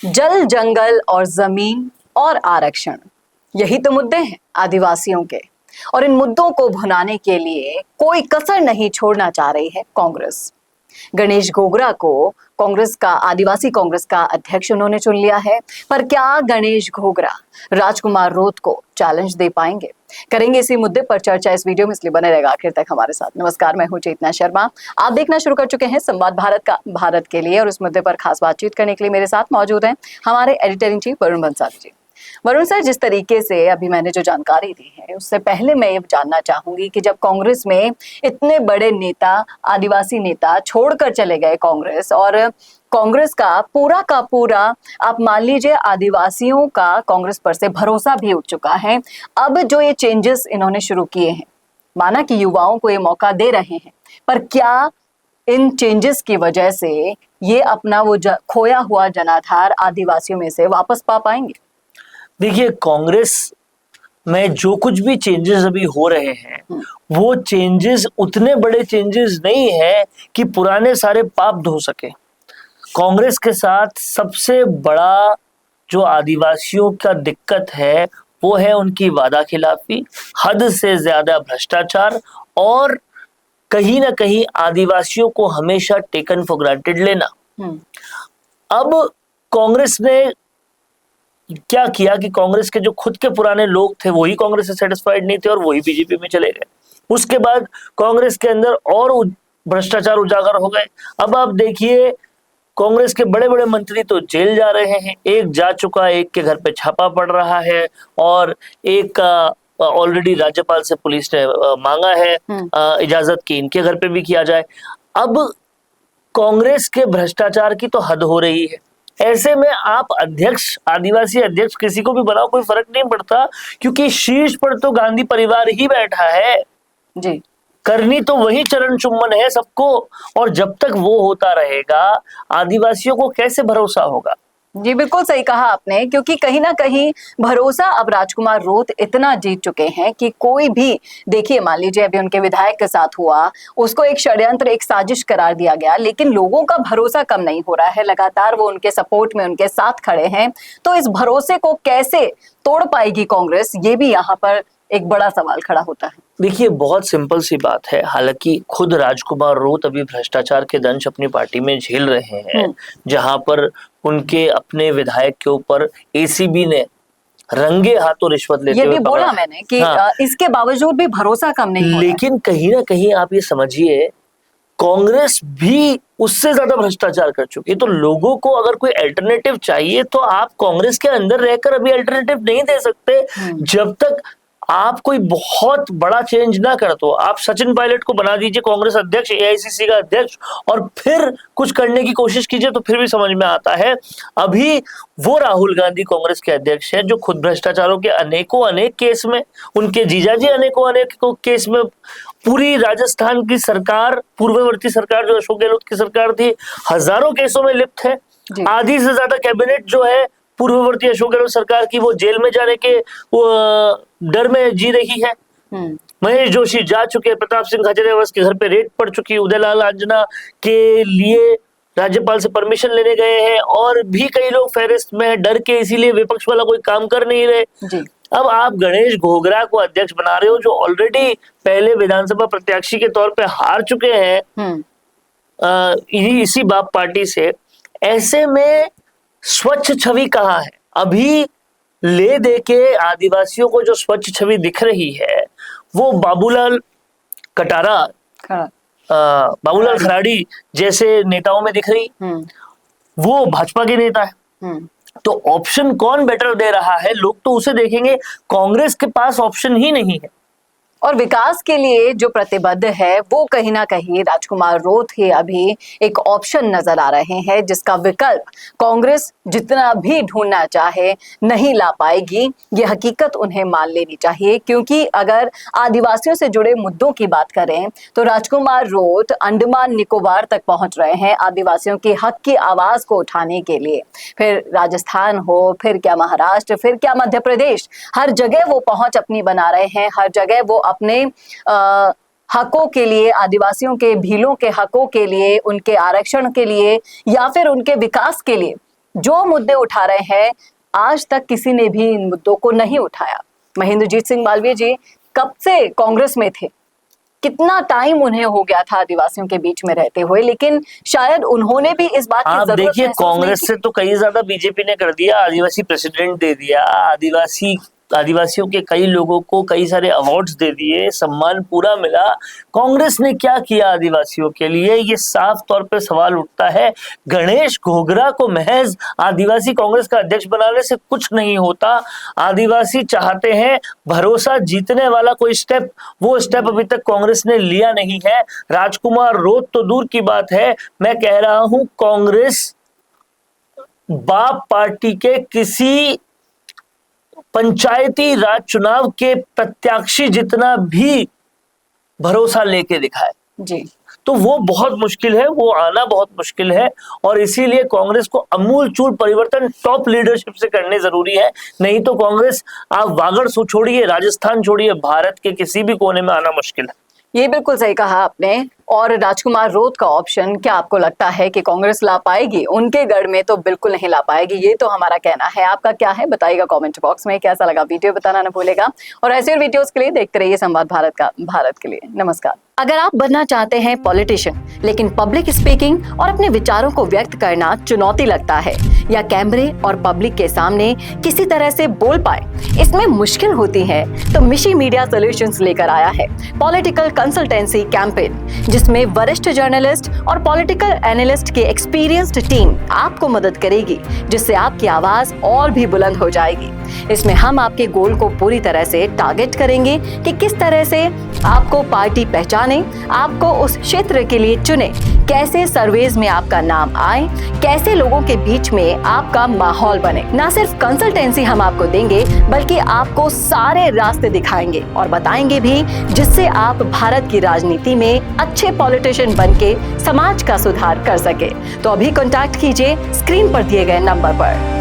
जल, जंगल और जमीन और आरक्षण, यही तो मुद्दे हैं आदिवासियों के। और इन मुद्दों को भुनाने के लिए कोई कसर नहीं छोड़ना चाह रही है कांग्रेस। गणेश घोगरा को कांग्रेस का, आदिवासी कांग्रेस का अध्यक्ष उन्होंने चुन लिया है। पर क्या गणेश घोगरा राजकुमार रोत को चैलेंज दे पाएंगे? करेंगे इसी मुद्दे पर चर्चा इस वीडियो में, इसलिए बने रहेगा आखिर तक हमारे साथ। नमस्कार, मैं हूं चेतना शर्मा। आप देखना शुरू कर चुके हैं संवाद भारत का, भारत के लिए। और इस मुद्दे पर खास बातचीत करने के लिए मेरे साथ मौजूद हैं हमारे editor in chief Varun Bansali ji. Varun sir, जिस तरीके से अभी मैंने जो जानकारी दी है, उससे पहले मैं ये जानना चाहूंगी कि जब कांग्रेस में इतने बड़े नेता, आदिवासी नेता छोड़कर चले गए कांग्रेस, और कांग्रेस का पूरा आप मान लीजिए आदिवासियों का कांग्रेस पर से भरोसा भी उठ चुका है। अब जो ये चेंजेस इन्होंने शुरू किए हैं, माना कि युवाओं को ये मौका दे रहे हैं, पर क्या इन चेंजेस की वजह से ये अपना वो खोया हुआ जनाधार आदिवासियों में से वापस पा पाएंगे? देखिए, कांग्रेस में जो कुछ भी चेंजेस अभी हो रहे हैं, वो चेंजेस उतने बड़े चेंजेस नहीं है कि पुराने सारे पाप धो सके। कांग्रेस के साथ सबसे बड़ा जो आदिवासियों का दिक्कत है वो है उनकी वादा खिलाफी, हद से ज्यादा भ्रष्टाचार और कहीं ना कहीं आदिवासियों को हमेशा टेकन फॉर ग्रांटेड लेना। अब कांग्रेस ने क्या किया कि कांग्रेस के जो खुद के पुराने लोग थे वही कांग्रेस से सेटिस्फाइड नहीं थे और वही बीजेपी में चले गए। उसके बाद कांग्रेस के अंदर और भ्रष्टाचार उजागर हो गए। अब आप देखिए, कांग्रेस के बड़े बड़े मंत्री तो जेल जा रहे हैं, एक जा चुका, एक के घर पे छापा पड़ रहा है और एक का ऑलरेडी राज्यपाल से पुलिस ने मांगा है इजाजत की इनके घर पे भी किया जाए। अब कांग्रेस के भ्रष्टाचार की तो हद हो रही है। ऐसे में आप अध्यक्ष, आदिवासी अध्यक्ष किसी को भी बनाओ, कोई फर्क नहीं पड़ता, क्योंकि शीर्ष पर तो गांधी परिवार ही बैठा है जी। करनी तो वही चरण चुम्बन है सबको, और जब तक वो होता रहेगा आदिवासियों को कैसे भरोसा होगा? जी, बिल्कुल सही कहा आपने, क्योंकि कहीं ना कहीं भरोसा अब राजकुमार रोत इतना जीत चुके हैं कि कोई भी, देखिए मान लीजिए अभी उनके विधायक के साथ हुआ, उसको एक षड्यंत्र, एक साजिश करार दिया गया, लेकिन लोगों का भरोसा कम नहीं हो रहा है। लगातार वो उनके सपोर्ट में, उनके साथ खड़े हैं। तो इस भरोसे को कैसे तोड़ पाएगी कांग्रेस, ये भी यहाँ पर एक बड़ा सवाल खड़ा होता है। देखिए, बहुत सिंपल सी बात है। हालांकि खुद राजकुमार रोत अभी भ्रष्टाचार के दंश अपनी पार्टी में झेल रहे हैं, जहां पर उनके अपने विधायक के ऊपर एसीबी ने रंगे हाथों रिश्वत लेते हुए ये भी बोला मैंने कि इसके बावजूद भी भरोसा कम नहीं हो रहा है। लेकिन कहीं ना कहीं आप ये समझिए, कांग्रेस भी उससे ज्यादा भ्रष्टाचार कर चुकी है। तो लोगों को अगर कोई अल्टरनेटिव चाहिए तो आप कांग्रेस के अंदर रहकर अभी अल्टरनेटिव नहीं दे सकते जब तक आप कोई बहुत बड़ा चेंज ना कर दो। आप सचिन पायलट को बना दीजिए कांग्रेस अध्यक्ष, एआईसीसी का अध्यक्ष, और फिर कुछ करने की कोशिश कीजिए तो फिर भी समझ में आता है। अभी वो राहुल गांधी कांग्रेस के अध्यक्ष हैं जो खुद भ्रष्टाचारों के अनेकों अनेक केस में, उनके जीजाजी अनेकों अनेक केस में, पूरी राजस्थान की सरकार, पूर्ववर्ती सरकार जो अशोक गहलोत की सरकार थी, हजारों केसों में लिप्त है। आधी से ज्यादा कैबिनेट जो है पूर्ववर्ती अशोक गहलोत सरकार की, वो जेल में जाने के वो डर में जी रही है। महेश जोशी जा चुके, प्रताप सिंह खाचरियावास के घर पे रेड पड़ चुकी, उदयलाल आंजना के लिए राज्यपाल से परमिशन लेने गए हैं, और भी कई लोग फेहरिस्त में है डर के, इसीलिए विपक्ष वाला कोई काम कर नहीं रहे। अब आप गणेश घोगरा को अध्यक्ष बना रहे हो जो ऑलरेडी पहले विधानसभा प्रत्याशी के तौर पे हार चुके हैं इसी बाप पार्टी से। ऐसे में स्वच्छ छवि कहाँ है? अभी ले दे के आदिवासियों को जो स्वच्छ छवि दिख रही है वो बाबूलाल कटारा, बाबूलाल खराड़ी जैसे नेताओं में दिख रही। वो भाजपा के नेता है, तो ऑप्शन कौन बेटर दे रहा है, लोग तो उसे देखेंगे। कांग्रेस के पास ऑप्शन ही नहीं है। और विकास के लिए जो प्रतिबद्ध है वो कहीं ना कहीं राजकुमार रोत ही अभी एक ऑप्शन नजर आ रहे हैं, जिसका विकल्प कांग्रेस जितना भी ढूंढना चाहे नहीं ला पाएगी। ये हकीकत उन्हें मान लेनी चाहिए, क्योंकि अगर आदिवासियों से जुड़े मुद्दों की बात करें तो राजकुमार रोत अंडमान निकोबार तक पहुंच रहे हैं आदिवासियों के हक की आवाज को उठाने के लिए। फिर राजस्थान हो, फिर क्या महाराष्ट्र, फिर क्या मध्य प्रदेश, हर जगह वो पहुंच अपनी बना रहे हैं। हर जगह वो अपने हकों के लिए, आदिवासियों के भीलों के हकों के लिए, उनके आरक्षण के लिए या फिर उनके विकास के लिए जो मुद्दे उठा रहे हैं आज तक किसी ने भी इन मुद्दों को नहीं उठाया। महेंद्रजीत सिंह मालवीय जी कब से कांग्रेस में थे, कितना टाइम उन्हें हो गया था आदिवासियों के बीच में रहते हुए, लेकिन शायद उन्होंने भी इस बात की आप जरूरत देखिए महसूस नहीं कांग्रेस की। से तो कई ज्यादा बीजेपी ने कर दिया, आदिवासी प्रेसिडेंट दे दिया, आदिवासियों के कई लोगों को कई सारे अवार्ड्स दे दिए, सम्मान पूरा मिला। कांग्रेस ने क्या किया आदिवासियों के लिए, ये साफ तौर पे सवाल उठता है। गणेश घोगरा को महज आदिवासी कांग्रेस का अध्यक्ष बनाने से कुछ नहीं होता। आदिवासी चाहते हैं भरोसा जीतने वाला कोई स्टेप, वो स्टेप अभी तक कांग्रेस ने लिया नहीं है। राजकुमार रोत तो दूर की बात है, मैं कह रहा हूं कांग्रेस बाप पार्टी के किसी पंचायती राज चुनाव के प्रत्याशी जितना भी भरोसा लेके दिखाए जी, तो वो बहुत मुश्किल है, वो आना बहुत मुश्किल है। और इसीलिए कांग्रेस को अमूलचूल परिवर्तन टॉप लीडरशिप से करने जरूरी है। नहीं तो कांग्रेस, आप वागड़ छोड़िए, राजस्थान छोड़िए, भारत के किसी भी कोने में आना मुश्किल है। ये बिल्कुल सही कहा आपने। और राजकुमार रोत का ऑप्शन क्या आपको लगता है कि कांग्रेस ला पाएगी? उनके गढ़ में तो बिल्कुल नहीं ला पाएगी, ये तो हमारा कहना है। आपका क्या है बताइएगा कमेंट बॉक्स में। कैसा लगा वीडियो बताना ना भूलेगा, और ऐसे और वीडियोस के लिए देखते रहिए संवाद भारत के लिए। नमस्कार। अगर आप बनना चाहते हैं पॉलिटिशियन लेकिन पब्लिक स्पीकिंग और अपने विचारों को व्यक्त करना चुनौती लगता है, या कैमरे और पब्लिक के सामने किसी तरह से बोल पाए इसमें मुश्किल होती है, तो मिशी मीडिया सॉल्यूशंस लेकर आया है पॉलिटिकल कंसल्टेंसी कैंपेन, जिसमें वरिष्ठ जर्नलिस्ट और पॉलिटिकल एनालिस्ट की एक्सपीरियंस्ड टीम आपको मदद करेगी, जिससे आपकी आवाज और भी बुलंद हो जाएगी। इसमें हम आपके गोल को पूरी तरह से टारगेट करेंगे कि किस तरह से आपको पार्टी पहचाने, आपको उस क्षेत्र के लिए चुने, कैसे सर्वेज में आपका नाम आए, कैसे लोगों के बीच में आपका माहौल बने। ना सिर्फ कंसल्टेंसी हम आपको देंगे, बल्कि आपको सारे रास्ते दिखाएंगे और बताएंगे भी, जिससे आप भारत की राजनीति में अच्छे पॉलिटिशियन बनके समाज का सुधार कर सके। तो अभी कांटेक्ट कीजिए स्क्रीन पर दिए गए नंबर पर।